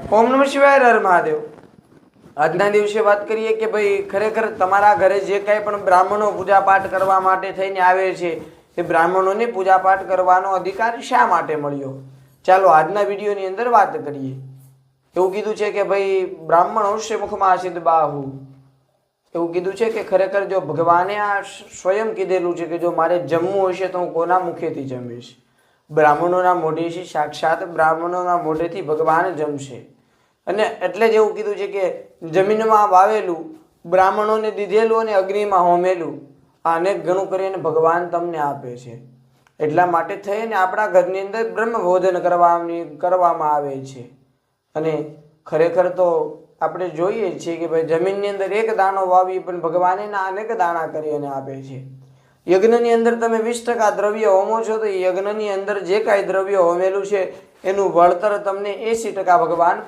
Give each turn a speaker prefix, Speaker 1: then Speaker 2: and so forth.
Speaker 1: ઓમ નમઃ શિવાય, હર મહાદેવ। આજના દિવસે વાત કરીએ કે ભાઈ ખરેખર તમારા ઘરે જે કાંઈ પણ બ્રાહ્મણો પૂજા પાઠ કરવા માટે થઈને આવે છે એ બ્રાહ્મણોને પૂજા પાઠ કરવાનો અધિકાર શા માટે મળ્યો? ચાલો આજના વિડીયોની અંદર વાત કરીએ। એવું કીધું છે કે ભાઈ બ્રાહ્મણ અવશ્ય મુખમાં સિદ્ધ બાહુ, એવું કીધું છે કે ખરેખર જો ભગવાને આ સ્વયં કીધેલું છે કે જો મારે જમવું હશે તો હું કોના મુખેથી જમીશ? બ્રાહ્મણોના મોઢેથી, સાક્ષાત બ્રાહ્મણોના મોઢેથી ભગવાન જમશે। અને એટલે જ એવું કીધું છે કે જમીનમાં વાવેલું, બ્રાહ્મણોને દીધેલું અને અગ્નિમાં હોમેલું, આ અનેક ગણું કરીને ભગવાન તમને આપે છે। એટલા માટે થઈને આપણા ઘરની અંદર બ્રહ્મ ભોજન કરવામાં આવે છે। અને ખરેખર તો આપણે જોઈએ છીએ કે ભાઈ જમીનની અંદર એક દાણો વાવી પણ ભગવાન એના અનેક દાણા કરી અને આપે છે। યજ્ઞની અંદર તમે 20% દ્રવ્ય હોમો છો તો યજ્ઞની અંદર જે કાંઈ દ્રવ્ય હોમેલું છે એનું વળતર તમને 80% ભગવાન